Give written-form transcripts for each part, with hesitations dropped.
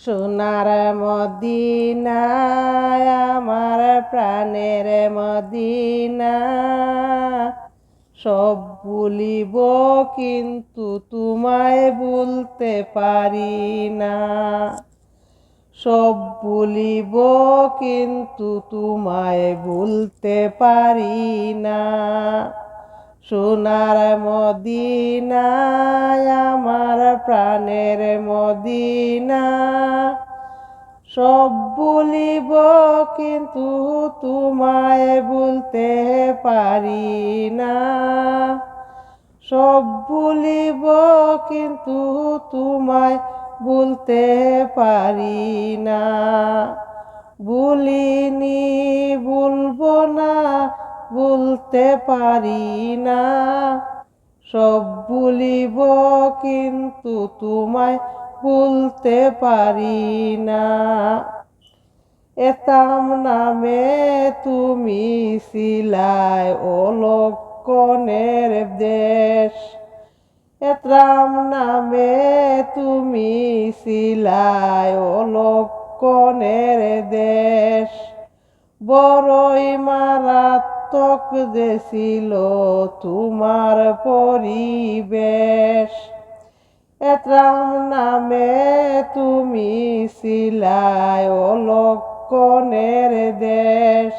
সোনার মদিনা আমার প্রাণের মদিনা, সব ভুলিব কিন্তু তোমায় ভুলতে পারি না। সব ভুলিব কিন্তু তোমায় ভুলতে পারি না। সোনার মদিনা আমার প্রাণের মদিনা, সব ভুলিব কিন্তু তোমায় ভুলতে পারি না। সব ভুলিব কিন্তু তোমায় ভুলতে পারি না। ভুলিনি ভুলবো না, ভুলতে পারি না। সব ভুলিব কিন্তু তোমায় ভুলতে পারি না। এতাম নামে তুমি ছিলাই অলক্ষণের দেশ। এতাম নামে তুমি ছিলাই অলক্ষণের দেশ। বড়ই মারাত্মক যে ছিল তোমার পরিবেশ। এতাম নামে তুমি ছিলাই অলক্ষণের দেশ।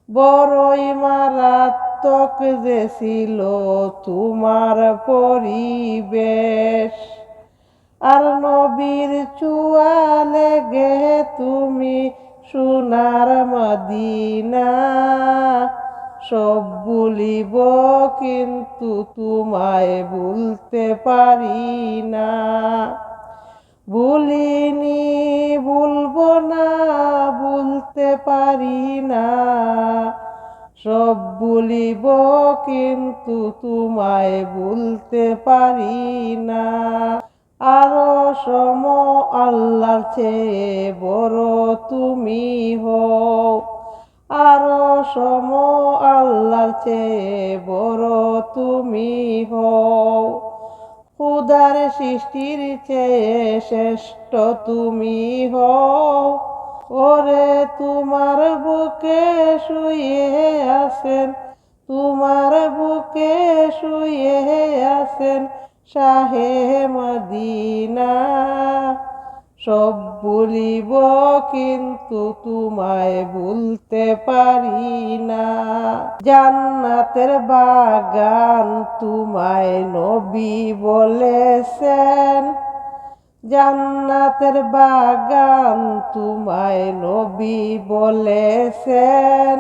বড়ই মারাত্মক যে ছিল তোমার পরিবেশ। আর নবীর ছোঁয়া লেগে তুমি সোনার মদিনা, সব ভুলিব কিন্তু তোমায় ভুলতে পারি না। ভুলিনি ভুলবো না, ভুলতে পারি না। সব ভুলিব কিন্তু তোমায় ভুলতে পারি না। আরো সম আল্লাহর চেয়ে বড় তুমি হও। আরো সম আল্লাহর চেয়ে বড় তুমি হও। খোদার সৃষ্টির চেয়ে শ্রেষ্ঠ তুমি হও। ওরে তোমার বুকে শুয়ে আছেন, তোমার বুকে শুয়ে আছেন শাহে মদিনা। সব ভুলিব কিন্তু তোমায় ভুলতে পারি না। জান্নাতের বাগান তোমায় নবী বলেছেন। জান্নাতের বাগান তোমায় নবী বলেছেন।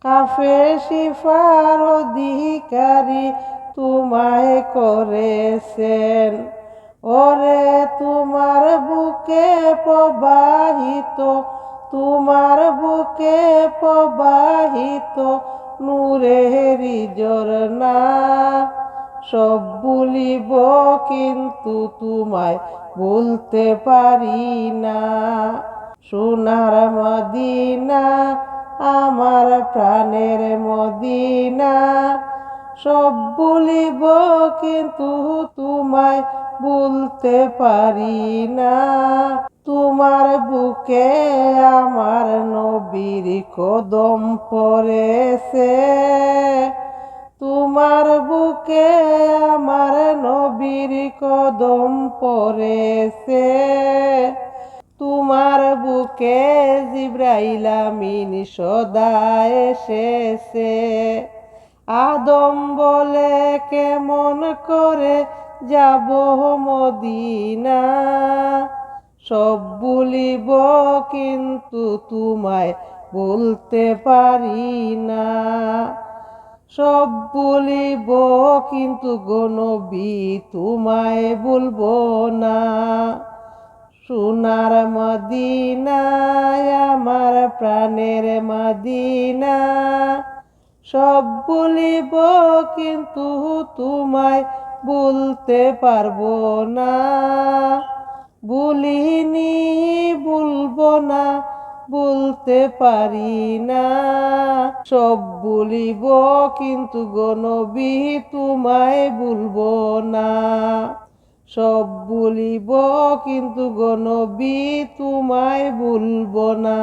কাফে শিফার অধিকারী তোমায় করেছেন। ওরে তোমার বুকে প্রবাহিত, তোমার বুকে প্রবাহিত নূরেরই ঝরনা। সব ভুলিব কিন্তু তোমায় ভুলতে পারি না। সোনার মদিনা আমার প্রাণের মদিনা, সব ভুলিব কিন্তু তোমায় ভুলতে পারি না। তোমার বুকে আমার নবীর কদম পড়েছে। তোমার বুকে আমার নবীর কদম পড়েছে। তোমার বুকে জিবরাইল আমিন সদা এসেছে। আদম বলে কেমন করে যাব মদিনা। সব ভুলিব কিন্তু তোমায় ভুলতে পারি না। সব ভুলিব কিন্তু গো নবী তোমায় ভুলবো না। সোনার মদিনা আমার প্রাণের মদিনা, সব ভুলিব কিন্তু তোমায় ভুলতে পারবো না। ভুলিনি ভুলবো না, ভুলতে পারি না। সব ভুলিব কিন্তু গো নবী তোমায় ভুলবো না। সব ভুলিব কিন্তু গো নবী তোমায় ভুলব না।